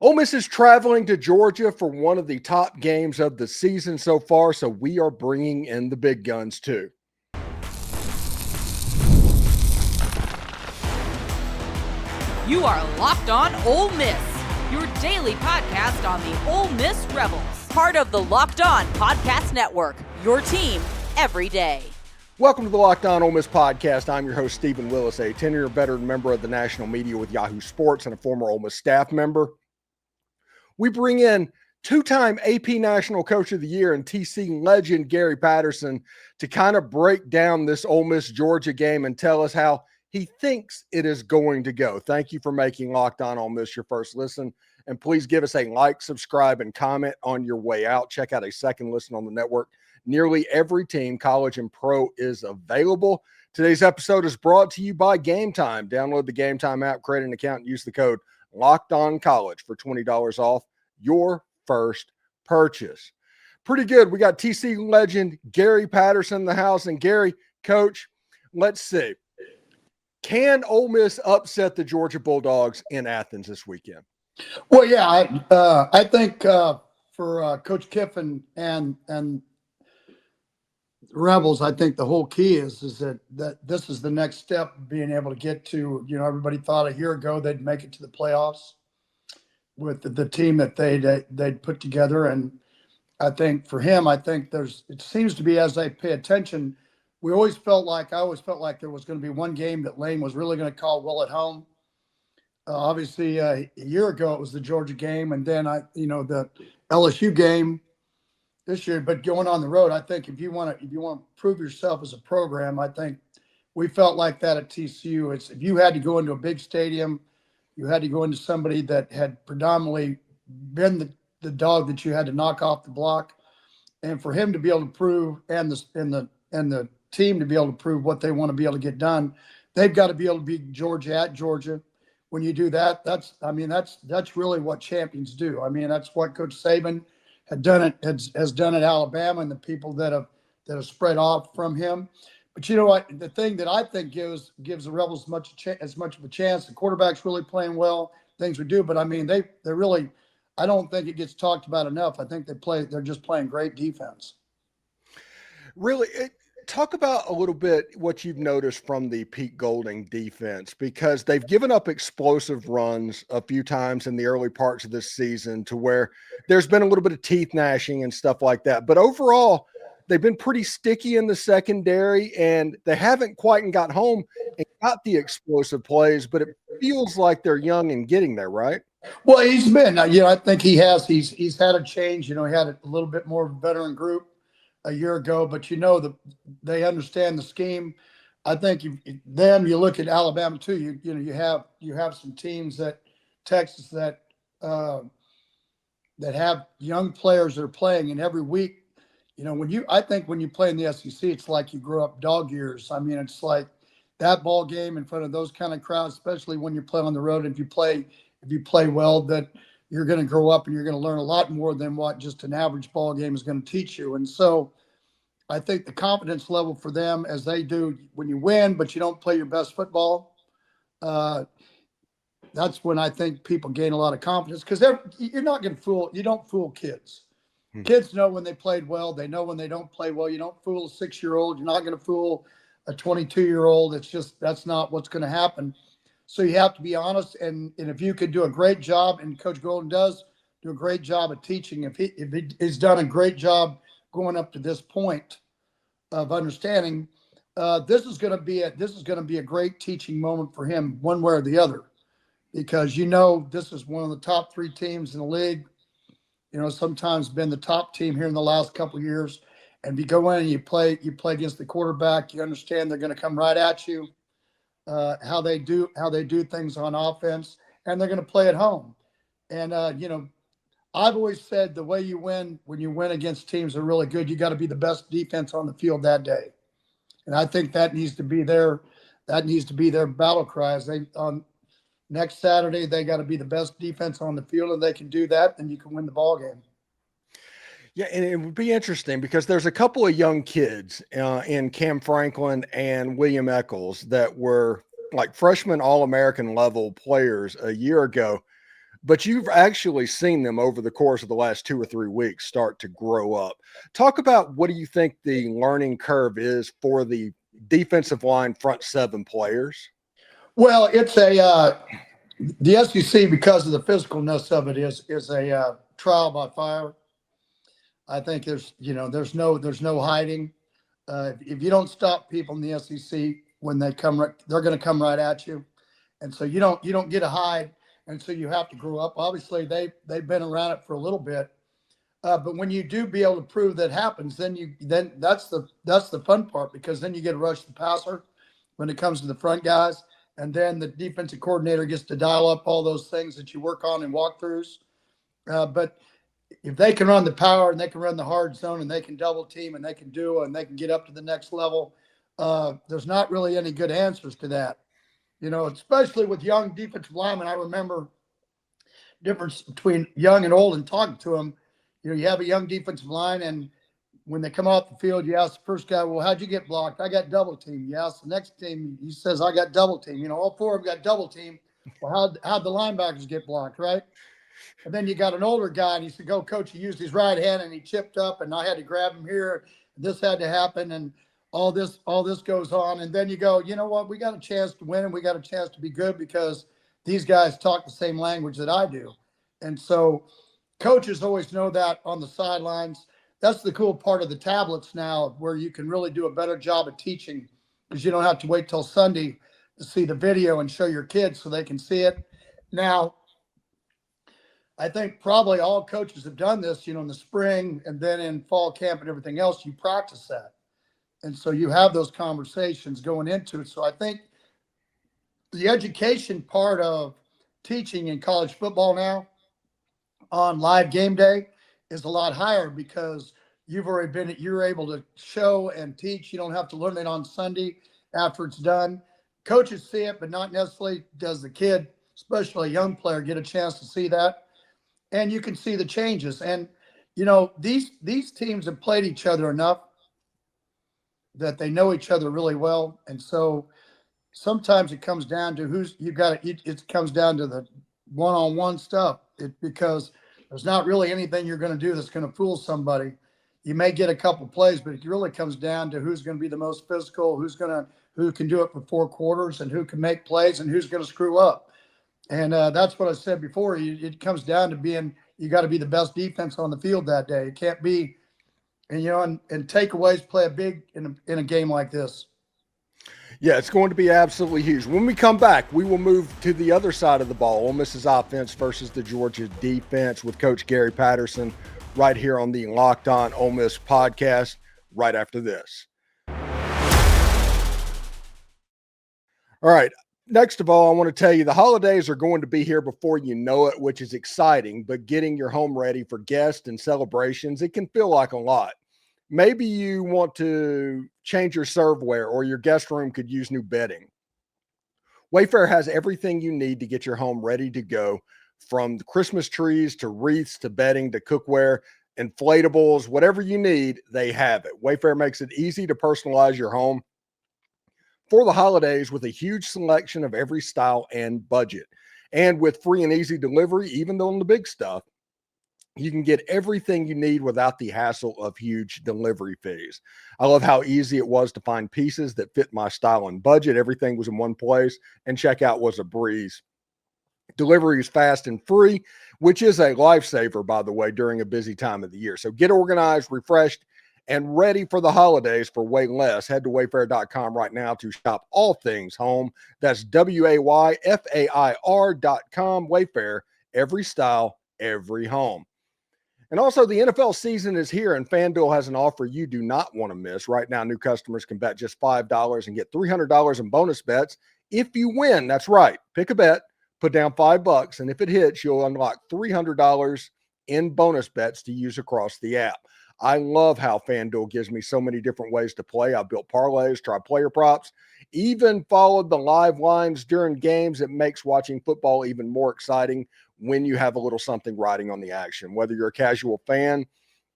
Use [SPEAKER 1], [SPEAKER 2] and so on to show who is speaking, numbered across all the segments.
[SPEAKER 1] Ole Miss is traveling to Georgia for one of the top games of the season so far, so we are bringing in the big guns too.
[SPEAKER 2] You are Locked On Ole Miss, your daily podcast on the Ole Miss Rebels. Part of the Locked On Podcast Network, your team every day.
[SPEAKER 1] Welcome to the Locked On Ole Miss podcast. I'm your host, Steven Willis, a 10-year veteran member of the national media with Yahoo Sports and a former Ole Miss staff member. We bring in two-time AP National Coach of the Year and TC legend Gary Patterson to kind of break down this Ole Miss-Georgia game and tell us how he thinks it is going to go. Thank you for making Locked On Ole Miss your first listen. And please give us a like, subscribe, and comment on your way out. Check out a second listen on the network. Nearly every team, college and pro, is available. Today's episode is brought to you by Game Time. Download the Game Time app, create an account, and use the code LOCKEDONCollege for $20 off your first purchase. Pretty good. We got TC legend Gary Patterson in the house. And Gary, Coach, let's see. Can Ole Miss upset the Georgia Bulldogs in Athens this weekend?
[SPEAKER 3] Well, yeah, I think for Coach Kiffin and Rebels, I think the whole key is that this is the next step, being able to get to, everybody thought a year ago they'd make it to the playoffs with the team that they'd put together. And I think for him, it seems to be, as I pay attention, I always felt like there was going to be one game that Lane was really going to call well at home. Obviously, a year ago it was the Georgia game, and then the LSU game this year. But going on the road, I think if you want to prove yourself as a program, I think we felt like that at TCU. If you had to go into a big stadium, you had to go into somebody that had predominantly been the dog that you had to knock off the block, and for him to be able to prove, and the team to be able to prove what they want to be able to get done, they've got to be able to beat Georgia at Georgia. When you do that, that's really what champions do. I mean, that's what Coach Saban has done at Alabama, and the people that have spread off from him. But you know what? The thing that I think gives the Rebels as much of a chance. The quarterback's really playing well. Things we do, but I mean, they really. I don't think it gets talked about enough. I think they're just playing great defense.
[SPEAKER 1] Really. Talk about a little bit what you've noticed from the Pete Golding defense, because they've given up explosive runs a few times in the early parts of this season to where there's been a little bit of teeth gnashing and stuff like that. But overall, they've been pretty sticky in the secondary, and they haven't quite got home and got the explosive plays, but it feels like they're young and getting there, right?
[SPEAKER 3] Well, he's been, I think he has. He's had a change. He had a little bit more veteran group a year ago, but they understand the scheme. I think you look at Alabama too. You have some teams Texas that have young players that are playing, and every week, I think when you play in the SEC, it's like you grow up dog years. I mean, it's like that ball game in front of those kind of crowds, especially when you play on the road. If you play well, that you're going to grow up and you're going to learn a lot more than what just an average ball game is going to teach you. And so I think the confidence level for them, as they do when you win, but you don't play your best football, that's when I think people gain a lot of confidence, because you don't fool kids. Kids know when they played well. They know when they don't play well. You don't fool a 6-year-old. You're not going to fool a 22-year-old. That's not what's going to happen. So you have to be honest, and if you could do a great job, and Coach Golden does do a great job of teaching, if he's done a great job going up to this point of understanding, this is going to be a great teaching moment for him, one way or the other, because this is one of the top 3 teams in the league. Sometimes been the top team here in the last couple of years, and you go in and you play against the quarterback. You understand they're going to come right at you. How they do things on offense, and they're going to play at home. And I've always said the way you win, when you win against teams that are really good, you got to be the best defense on the field that day. And I think that needs to be their battle cry. On next Saturday, they got to be the best defense on the field, and they can do that, then you can win the ball game.
[SPEAKER 1] Yeah, and it would be interesting because there's a couple of young kids in Cam Franklin and William Eccles that were like freshman All-American level players a year ago. but you've actually seen them over the course of the last 2 or 3 weeks start to grow up. Talk about what do you think the learning curve is for the defensive line front seven players?
[SPEAKER 3] Well, it's the SEC, because of the physicalness of it, is a trial by fire. I think there's no hiding. If you don't stop people in the SEC when they come, they're going to come right at you, and so you don't get to hide, and so you have to grow up. Obviously, they've been around it for a little bit, but when you do be able to prove that happens, then that's the fun part, because then you get to rush the passer when it comes to the front guys, and then the defensive coordinator gets to dial up all those things that you work on in walkthroughs. But if they can run the power and they can run the hard zone and they can double team and they can and they can get up to the next level, there's not really any good answers to that. Especially with young defensive linemen. I remember difference between young and old and talking to them. You have a young defensive line, and when they come off the field, you ask the first guy, well, how'd you get blocked? I got double team. You ask the next team, he says, I got double team. All four of them got double team. Well, how'd the linebackers get blocked, right? And then you got an older guy, and he said, go, coach, he used his right hand, and he chipped up, and I had to grab him here. This had to happen, and all this goes on. And then you go, you know what? We got a chance to win, and we got a chance to be good because these guys talk the same language that I do. And so coaches always know that on the sidelines. That's the cool part of the tablets now, where you can really do a better job of teaching, because you don't have to wait till Sunday to see the video and show your kids so they can see it. Now, I think probably all coaches have done this, in the spring and then in fall camp and everything else, you practice that. And so you have those conversations going into it. So I think the education part of teaching in college football now on live game day is a lot higher, because you're able to show and teach. You don't have to learn it on Sunday after it's done. Coaches see it, but not necessarily does the kid, especially a young player, get a chance to see that. And you can see the changes. And, these teams have played each other enough that they know each other really well. And so sometimes it comes down to it comes down to the one-on-one stuff, because there's not really anything you're going to do that's going to fool somebody. You may get a couple plays, but it really comes down to who's going to be the most physical, who can do it for 4 quarters, and who can make plays, and who's going to screw up. And that's what I said before. It comes down to you got to be the best defense on the field that day. It can't be, and takeaways play a big in a game like this.
[SPEAKER 1] Yeah, it's going to be absolutely huge. When we come back, we will move to the other side of the ball, Ole Miss's offense versus the Georgia defense, with Coach Gary Patterson right here on the Locked On Ole Miss podcast right after this. All right. Next of all, I want to tell you the holidays are going to be here before you know it, which is exciting, but getting your home ready for guests and celebrations, it can feel like a lot. Maybe you want to change your serveware, or your guest room could use new bedding. Wayfair has everything you need to get your home ready to go, from the Christmas trees to wreaths to bedding to cookware, inflatables, whatever you need, they have it. Wayfair makes it easy to personalize your home for the holidays with a huge selection of every style and budget. And with free and easy delivery, even on the big stuff, you can get everything you need without the hassle of huge delivery fees. I love how easy it was to find pieces that fit my style and budget. Everything was in one place, and checkout was a breeze. Delivery is fast and free, which is a lifesaver, by the way, during a busy time of the year. So get organized, refreshed, and ready for the holidays for way less. Head to wayfair.com right now to shop all things home. That's WAYFAIR.com. Wayfair, every style, every home. And also, the NFL season is here, and FanDuel has an offer you do not want to miss. Right now, new customers can bet just $5 and get $300 in bonus bets if you win. That's right. Pick a bet, put down $5, and if it hits, you'll unlock $300 in bonus bets to use across the app. I love how FanDuel gives me so many different ways to play. I've built parlays, tried player props, even followed the live lines during games. It makes watching football even more exciting when you have a little something riding on the action. Whether you're a casual fan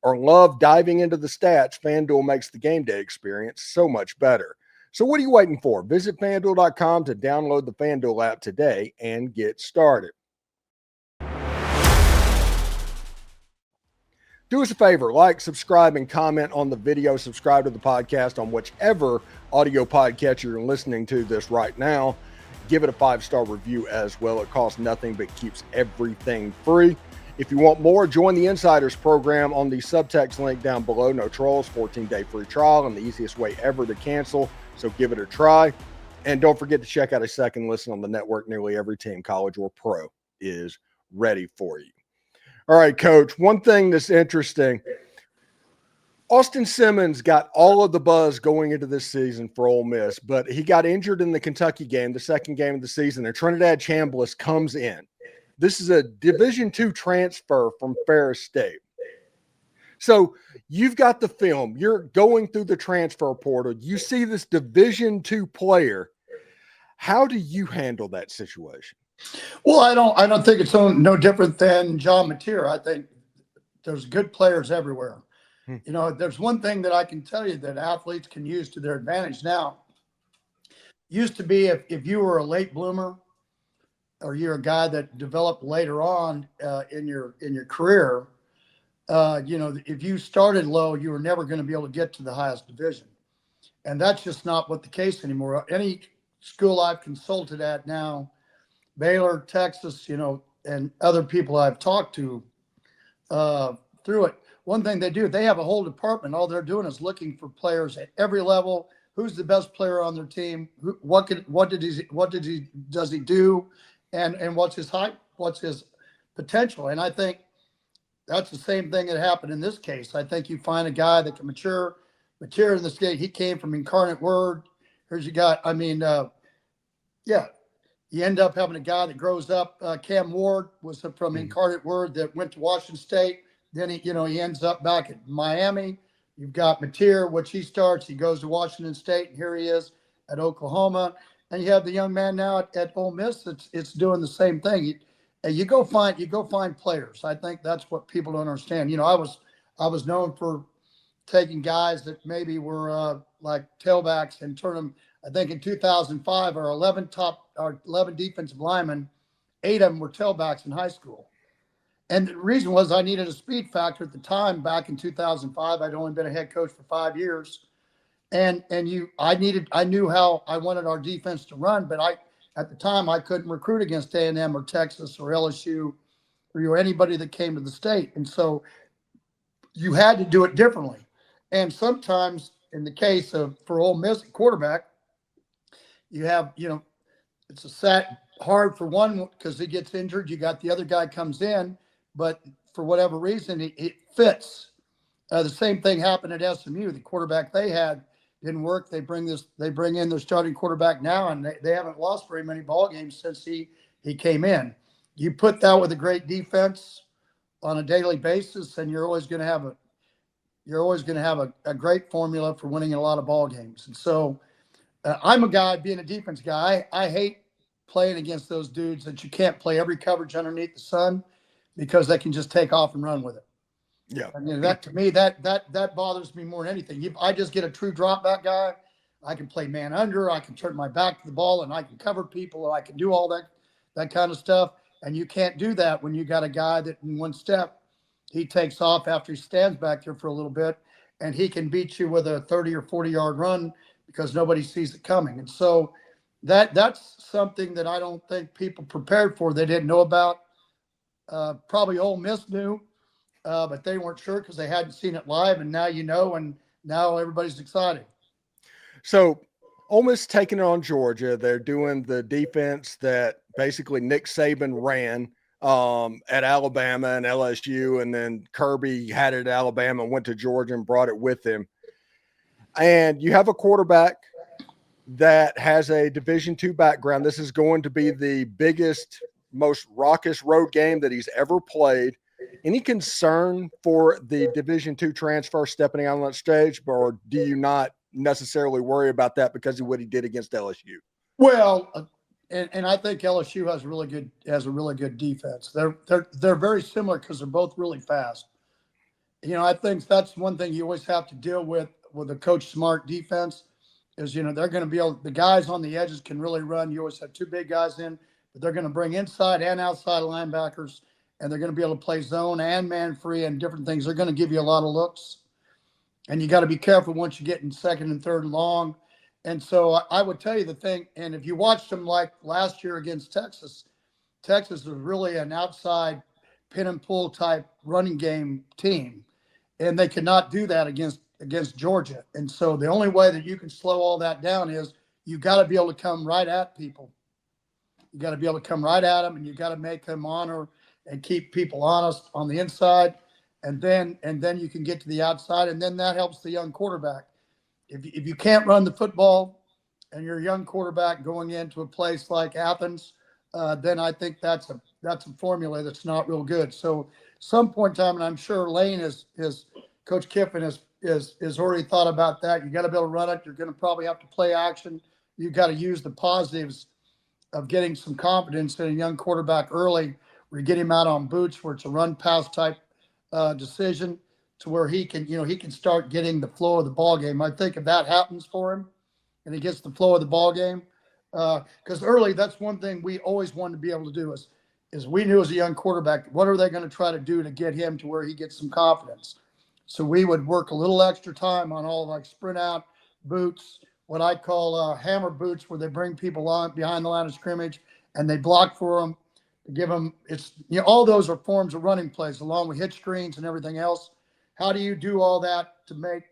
[SPEAKER 1] or love diving into the stats, FanDuel makes the game day experience so much better. So what are you waiting for? Visit FanDuel.com to download the FanDuel app today and get started. Do us a favor, like, subscribe, and comment on the video. Subscribe to the podcast on whichever audio podcast you're listening to this right now. Give it a 5-star review as well. It costs nothing but keeps everything free. If you want more, join the Insiders program on the subtext link down below. No trolls, 14-day free trial, and the easiest way ever to cancel. So give it a try. And don't forget to check out a second listen on the network. Nearly every team, college or pro, is ready for you. All right, Coach, one thing that's interesting, Austin Simmons got all of the buzz going into this season for Ole Miss, but he got injured in the Kentucky game, the second game of the season, and Trinidad Chambliss comes in. This is a Division II transfer from Ferris State. So you've got the film. You're going through the transfer portal. You see this Division II player. How do you handle that situation?
[SPEAKER 3] Well, I don't think it's no different than John Mateer. I think there's good players everywhere. You know, there's one thing that I can tell you that athletes can use to their advantage now. Used to be if you were a late bloomer or you're a guy that developed later on in your career, you know, if you started low, you were never going to be able to get to the highest division. And that's just not what the case anymore. Any school I've consulted at now, Baylor, Texas, you know, and other people I've talked to through it. One thing they do, they have a whole department. All they're doing is looking for players at every level. Who's the best player on their team? What does he do? And what's his height? What's his potential? And I think that's the same thing that happened in this case. I think you find a guy that can mature in this game. He came from Incarnate Word. Here's your guy. I mean, yeah. You end up having a guy that grows up. Cam Ward was from Incarnate Word that went to Washington State. Then he ends up back at Miami. You've got Mateer, which he starts. He goes to Washington State, and here he is at Oklahoma. And you have the young man now at Ole Miss. It's doing the same thing. You go find players. I think that's what people don't understand. You know, I was known for taking guys that maybe were like tailbacks and turn them. I think in 2005, our 11 defensive linemen, 8 of them were tailbacks in high school. And the reason was I needed a speed factor at the time. Back in 2005, I'd only been a head coach for 5 years. And I knew how I wanted our defense to run, but at the time I couldn't recruit against A&M or Texas or LSU or anybody that came to the state. And so you had to do it differently. And sometimes in the case for Ole Miss quarterback, you have, you know, it's a set hard for one because he gets injured. You got the other guy comes in, but for whatever reason, it fits. The same thing happened at SMU. The quarterback they had didn't work. They bring in their starting quarterback now, and they haven't lost very many ball games since he came in. You put that with a great defense on a daily basis, and you're always going to have a great formula for winning a lot of ball games. And so I'm a guy, being a defense guy, I hate playing against those dudes that you can't play every coverage underneath the sun because they can just take off and run with it.
[SPEAKER 1] Yeah.
[SPEAKER 3] I mean, that to me, that bothers me more than anything. If I just get a true drop back guy, I can play man under, I can turn my back to the ball and I can cover people, and I can do all that kind of stuff. And you can't do that when you got a guy that in one step, he takes off after he stands back there for a little bit, and he can beat you with a 30 or 40-yard run because nobody sees it coming. And so that's something that I don't think people prepared for. They didn't know about. Probably Ole Miss knew, but they weren't sure because they hadn't seen it live. And now you know, and now everybody's excited.
[SPEAKER 1] So Ole Miss taking it on Georgia. They're doing the defense that basically Nick Saban ran at Alabama and LSU, and then Kirby had it at Alabama and went to Georgia and brought it with him. And you have a quarterback that has a Division II background. This is going to be the biggest, most raucous road game that he's ever played. Any concern for the Division II transfer stepping out on that stage, or do you not necessarily worry about that because of what he did against LSU?
[SPEAKER 3] Well, and I think LSU has a really good defense. They're very similar because they're both really fast. You know, I think that's one thing you always have to deal with a Coach Smart defense is, you know, they're going to be able, the guys on the edges can really run. You always have two big guys in, but they're going to bring inside and outside linebackers, and they're going to be able to play zone and man free and different things. They're going to give you a lot of looks, and you got to be careful once you get in second and third and long. And so I would tell you the thing, and if you watched them like last year against Texas, Texas was really an outside pin and pull type running game team, and they could not do that against Georgia. And so the only way that you can slow all that down is you got to be able to come right at people. You got to be able to come right at them, and you got to make them honor and keep people honest on the inside, and then you can get to the outside, and then that helps the young quarterback. If you can't run the football and you're a young quarterback going into a place like Athens, then I think that's a formula that's not real good. So some point in time, and I'm sure Lane is Coach Kiffin is already thought about that. You got to be able to run it. You're going to probably have to play action. You've got to use the positives of getting some confidence in a young quarterback early, where you get him out on boots, where it's a run pass type decision, to where he can start getting the flow of the ball game. I think if that happens for him and he gets the flow of the ball game, because early, that's one thing we always wanted to be able to do is we knew as a young quarterback, what are they going to try to do to get him to where he gets some confidence? So we would work a little extra time on all like sprint out boots, what I call hammer boots, where they bring people on behind the line of scrimmage and they block for them, give them, all those are forms of running plays along with hitch screens and everything else. How do you do all that to make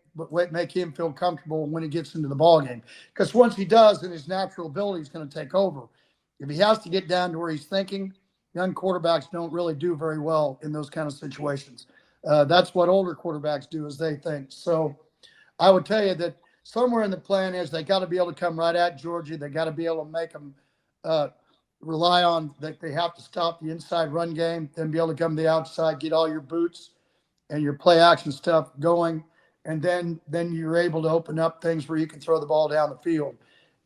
[SPEAKER 3] him feel comfortable when he gets into the ball game? Because once he does, then his natural ability is going to take over. If he has to get down to where he's thinking, young quarterbacks don't really do very well in those kind of situations. That's what older quarterbacks do, is they think. So I would tell you that somewhere in the plan is they got to be able to come right at Georgia. They got to be able to make them rely on that they have to stop the inside run game, then be able to come to the outside, get all your boots and your play action stuff going, and then you're able to open up things where you can throw the ball down the field.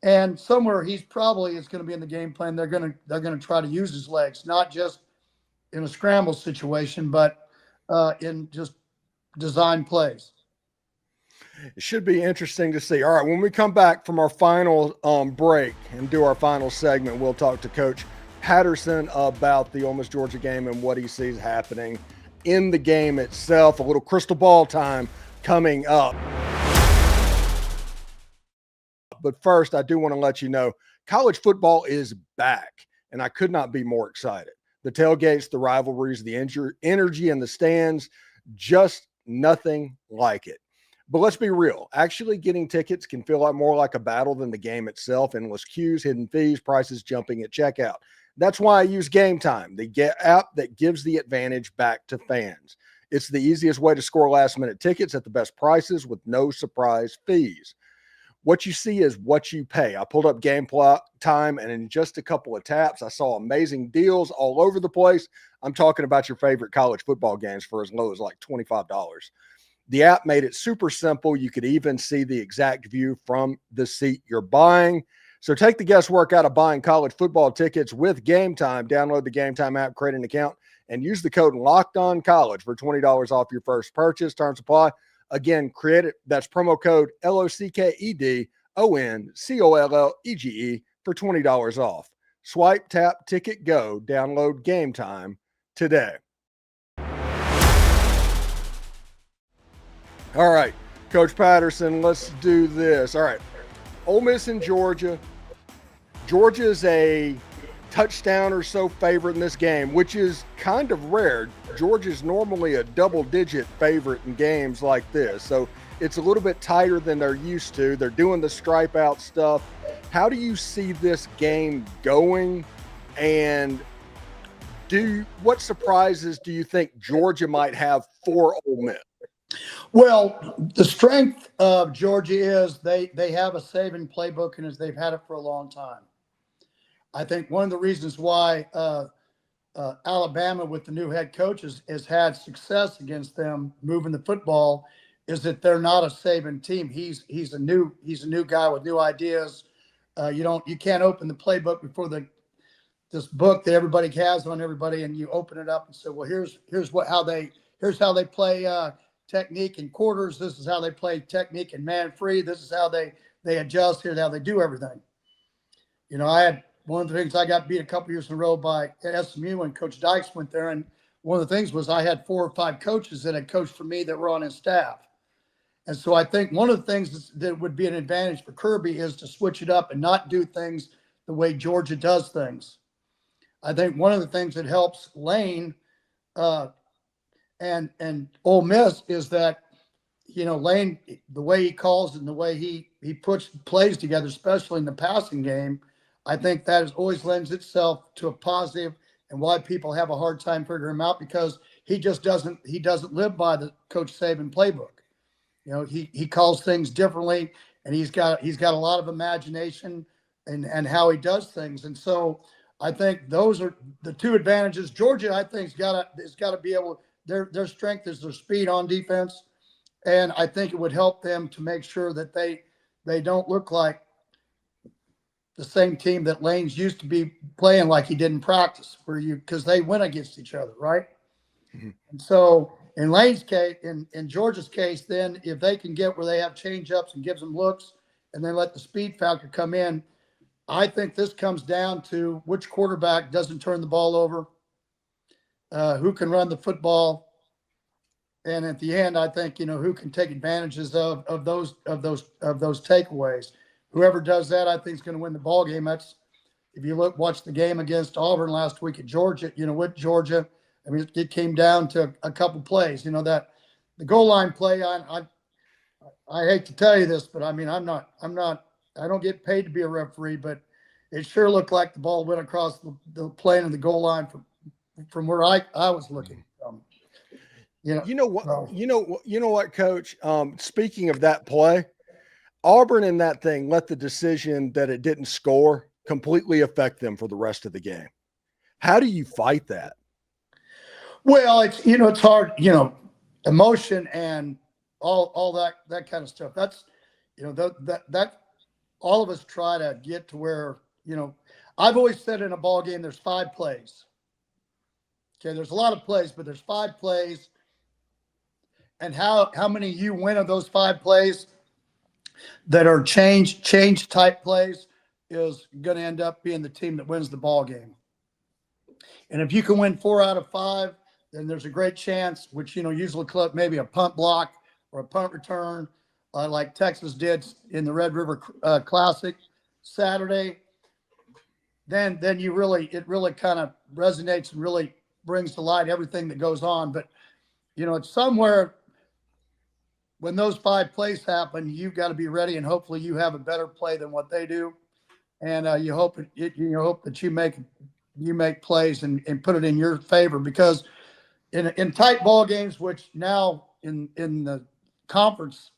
[SPEAKER 3] And somewhere he's probably is going to be in the game plan. They're going to try to use his legs, not just in a scramble situation, but in just design plays.
[SPEAKER 1] It should be interesting to see. All right, when we come back from our final break and do our final segment, we'll talk to Coach Patterson about the Ole Miss Georgia game and what he sees happening in the game itself. A little crystal ball time coming up. But first, I do want to let you know, college football is back, and I could not be more excited. The tailgates, the rivalries, the energy in the stands, just nothing like it. But let's be real. Actually getting tickets can feel more like a battle than the game itself. Endless queues, hidden fees, prices jumping at checkout. That's why I use Game Time, the app that gives the advantage back to fans. It's the easiest way to score last-minute tickets at the best prices with no surprise fees. What you see is what you pay. I pulled up Game Time, and in just a couple of taps, I saw amazing deals all over the place. I'm talking about your favorite college football games for as low as like $25. The app made it super simple. You could even see the exact view from the seat you're buying. So take the guesswork out of buying college football tickets with Game Time. Download the Game Time app, create an account, and use the code LOCKEDONCollege for $20 off your first purchase. Terms apply. Again, create it. That's promo code LOCKEDONCOLLEGE for $20 off. Swipe, tap, ticket, go. Download Game Time today. All right, Coach Patterson, let's do this. All right, Ole Miss and Georgia. Georgia is a touchdown or so favorite in this game, which is kind of rare. Georgia's normally a double-digit favorite in games like this, so it's a little bit tighter than they're used to. They're doing the stripe out stuff. How do you see this game going, and what surprises do you think Georgia might have for Ole Miss?
[SPEAKER 3] Well, the strength of Georgia is they have a Saban playbook, and as they've had it for a long time. I think one of the reasons why Alabama, with the new head coach, has had success against them moving the football is that they're not a Saban team. He's a new guy with new ideas. You can't open the playbook before this book that everybody has on everybody, and you open it up and say, well, here's how they play technique in quarters. This is how they play technique in man free. This is how they adjust. Here's how they do everything. I had one of the things, I got beat a couple years in a row by SMU when Coach Dykes went there, and one of the things was I had 4 or 5 coaches that had coached for me that were on his staff. And so I think one of the things that would be an advantage for Kirby is to switch it up and not do things the way Georgia does things. I think one of the things that helps Lane and Ole Miss is that, Lane, the way he calls and the way he puts plays together, especially in the passing game, I think that has always lends itself to a positive, and why people have a hard time figuring him out, because he doesn't live by the Coach Saban playbook. He calls things differently, and he's got a lot of imagination and how he does things. And so I think those are the 2 advantages. Georgia, I think, has got to be able, their strength is their speed on defense. And I think it would help them to make sure that they don't look like the same team that Lane's used to be playing like he did in practice, because they win against each other, right? Mm-hmm. And so in Lane's case, in Georgia's case, then if they can get where they have change-ups and gives them looks, and then let the speed factor come in, I think this comes down to which quarterback doesn't turn the ball over, who can run the football, and at the end, I think who can take advantages of those takeaways. Whoever does that, I think, is going to win the ball game. That's, if you watch the game against Auburn last week at Georgia, with Georgia, I mean, it came down to a couple plays. That the goal line play. I hate to tell you this, but I mean, I don't get paid to be a referee, but it sure looked like the ball went across the plane of the goal line from where I was looking from.
[SPEAKER 1] You know what, Coach? Speaking of that play, Auburn in that thing let the decision that it didn't score completely affect them for the rest of the game. How do you fight that?
[SPEAKER 3] Well, it's hard, emotion and all that kind of stuff. That's, that all of us try to get to where, I've always said in a ball game, there's 5 plays. Okay. There's a lot of plays, but there's 5 plays. And how many you win of those 5 plays that are change type plays is going to end up being the team that wins the ball game. And if you can win 4 out of 5, then there's a great chance, which, usually club maybe a punt block or a punt return, like Texas did in the Red River Classic Saturday. Then it really kind of resonates and really brings to light everything that goes on. But, it's somewhere when those 5 plays happen, you've got to be ready, and hopefully you have a better play than what they do. And you hope that you make plays and put it in your favor, because in tight ball games, which now in the conference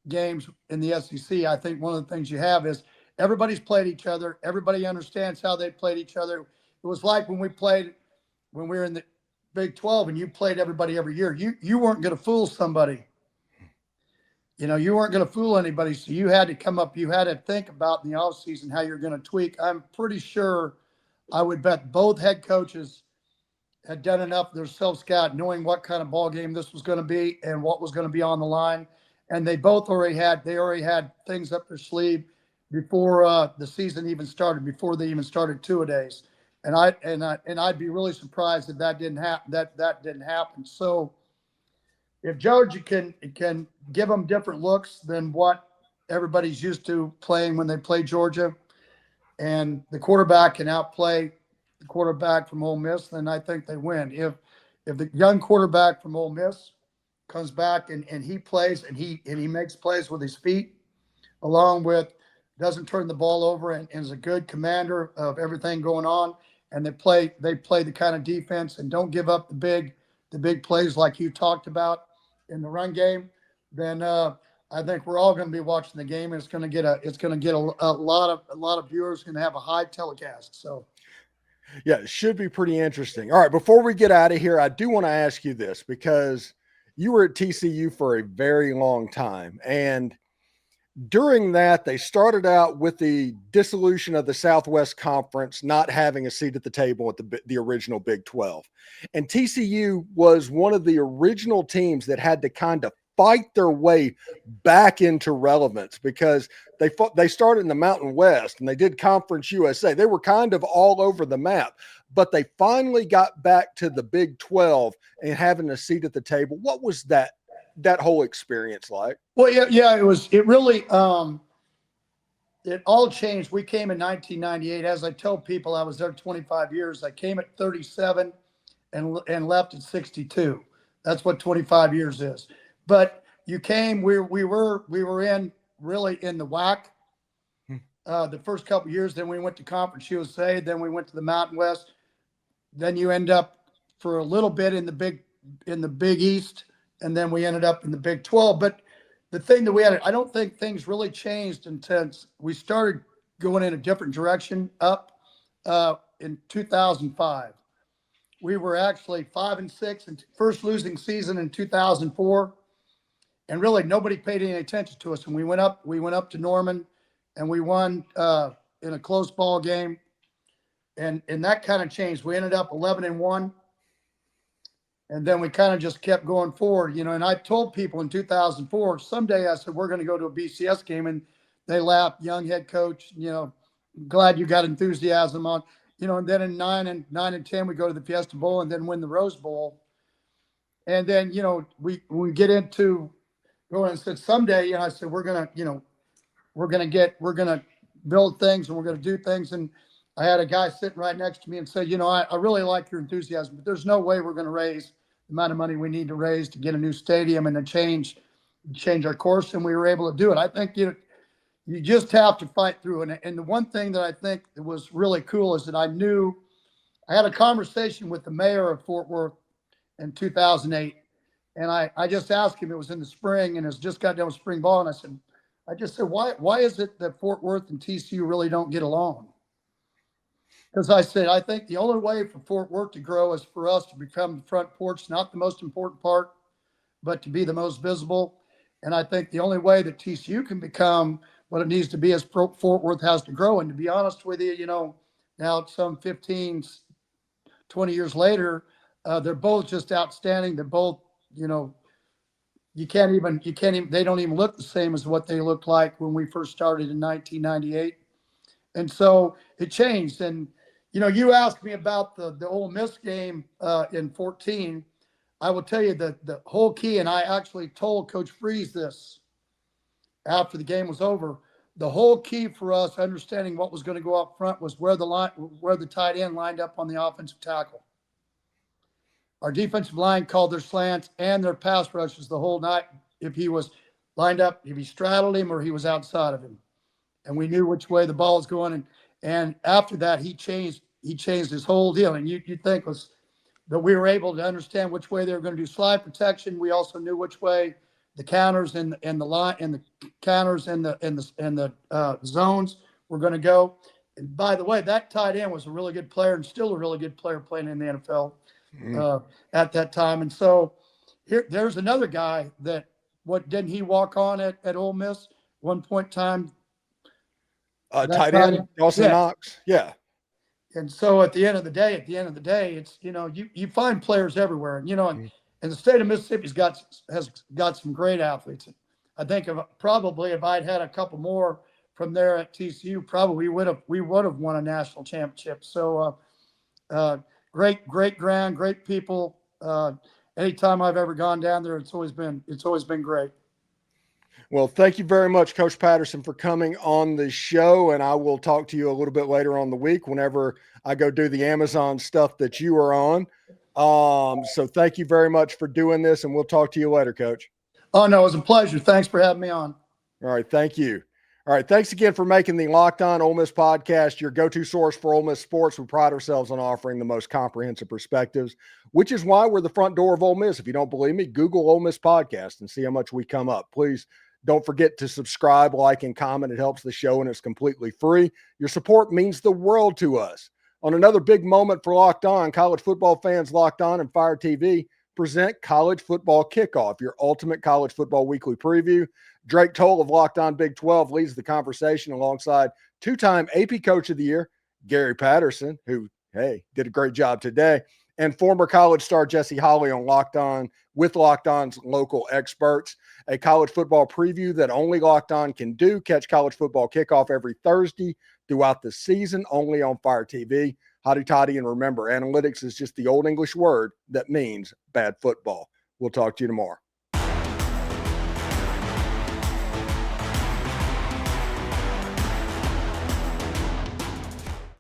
[SPEAKER 3] games in the SEC, I think one of the things you have is everybody's played each other. Everybody understands how they played each other. It was like when we were in the Big 12 and you played everybody every year. You weren't going to fool somebody. You weren't going to fool anybody. So you had to come up, you had to think about in the offseason how you're going to tweak. I'm pretty sure, I would bet both head coaches had done enough of their self-scout, knowing what kind of ball game this was going to be and what was going to be on the line. And they both already had things up their sleeve before the season even started, before they even started 2-a-days. And I'd be really surprised if that didn't happen. That didn't happen. So if Georgia can give them different looks than what everybody's used to playing when they play Georgia, and the quarterback can outplay the quarterback from Ole Miss, then I think they win. If the young quarterback from Ole Miss comes back and he plays and he makes plays with his feet, along with doesn't turn the ball over and is a good commander of everything going on, and they play the kind of defense and don't give up the big plays like you talked about in the run game, then I think we're all going to be watching the game, and it's going to get a lot of viewers, going to have a high telecast. So
[SPEAKER 1] yeah, it should be pretty interesting. All right, before we get out of here, I do want to ask you this, because you were at TCU for a very long time, and during that, they started out with the dissolution of the Southwest Conference, not having a seat at the table at the original Big 12. And TCU was one of the original teams that had to kind of fight their way back into relevance, because they started in the Mountain West and they did Conference USA. They were kind of all over the map. but they finally got back to the Big 12 and having a seat at the table. What was that whole experience like?
[SPEAKER 3] Well, yeah, it really, it all changed. We came in 1998. As I tell people, I was there 25 years. I came at 37 and left at 62. That's what 25 years is. But you came, we were in really in the WAC the first couple of years. Then we went to Conference USA. Then we went to the Mountain West. Then you end up for a little bit in the Big East, and then we ended up in the Big 12. But the thing that we had, I don't think things really changed until we started going in a different direction up in 2005. We were actually 5-6 and first losing season in 2004. And really nobody paid any attention to us. And we went up to Norman and we won in a close ball game. And that kind of changed. We ended up 11-1. And then we kind of just kept going forward, and I told people in 2004, someday I said, we're going to go to a BCS game. And they laughed, young head coach, glad you got enthusiasm on, and then in 9 and 10, we go to the Fiesta Bowl and then win the Rose Bowl. And then, we get into going and said, someday, I said, we're going to build things and we're going to do things. And I had a guy sitting right next to me and said, I really like your enthusiasm, but there's no way we're going to raise the amount of money we need to raise to get a new stadium and to change our course. And we were able to do it. I think you just have to fight through. And the one thing that I think that was really cool is that I had a conversation with the mayor of Fort Worth in 2008. And I just asked him, it was in the spring and it's just got done with spring ball. And I just said, why is it that Fort Worth and TCU really don't get along? Because I said, I think the only way for Fort Worth to grow is for us to become the front porch, not the most important part, but to be the most visible. And I think the only way that TCU can become what it needs to be is Fort Worth has to grow. And to be honest with you, now some 15, 20 years later, they're both just outstanding. They're both, they don't even look the same as what they looked like when we first started in 1998. And so it changed. And, you asked me about the Ole Miss game in 14. I will tell you that the whole key, and I actually told Coach Freeze this after the game was over, the whole key for us understanding what was going to go up front was where the tight end lined up on the offensive tackle. Our defensive line called their slants and their pass rushes the whole night. If he was lined up, if he straddled him or he was outside of him. And we knew which way the ball was going. And after that, he changed his whole deal. And you'd think was that we were able to understand which way they were going to do slide protection. We also knew which way the counters and the line and the counters and the zones were going to go. And by the way, that tight end was a really good player and still a really good player playing in the NFL at that time. And so there's another guy that didn't he walk on at Ole Miss one point in time?
[SPEAKER 1] Tight end, Dawson Knox. Yeah.
[SPEAKER 3] And so at the end of the day, it's, you find players everywhere. And, and the state of Mississippi's has got some great athletes. I think if I'd had a couple more from there at TCU, probably we would have won a national championship. So great ground, great people. Anytime I've ever gone down there, it's always been great.
[SPEAKER 1] Well, thank you very much, Coach Patterson, for coming on the show. And I will talk to you a little bit later on the week whenever I go do the Amazon stuff that you are on. So thank you very much for doing this, and we'll talk to you later, Coach.
[SPEAKER 3] Oh, no, it was a pleasure. Thanks for having me on.
[SPEAKER 1] All right. Thank you. All right. Thanks again for making the Locked On Ole Miss podcast your go-to source for Ole Miss sports. We pride ourselves on offering the most comprehensive perspectives, which is why we're the front door of Ole Miss. If you don't believe me, Google Ole Miss podcast and see how much we come up. Please don't forget to subscribe, like, and comment. It helps the show, and it's completely free. Your support means the world to us. On another big moment for Locked On, college football fans, Locked On and Fire TV present College Football Kickoff, your ultimate college football weekly preview. Drake Toll of Locked On Big 12 leads the conversation alongside two-time AP Coach of the Year, Gary Patterson, who, hey, did a great job today, and former college star Jesse Holley on Locked On with Locked On's local experts. A college football preview that only Locked On can do. Catch College Football Kickoff every Thursday throughout the season, only on Fire TV. Hotty toddy, and remember, analytics is just the old English word that means bad football. We'll talk to you tomorrow.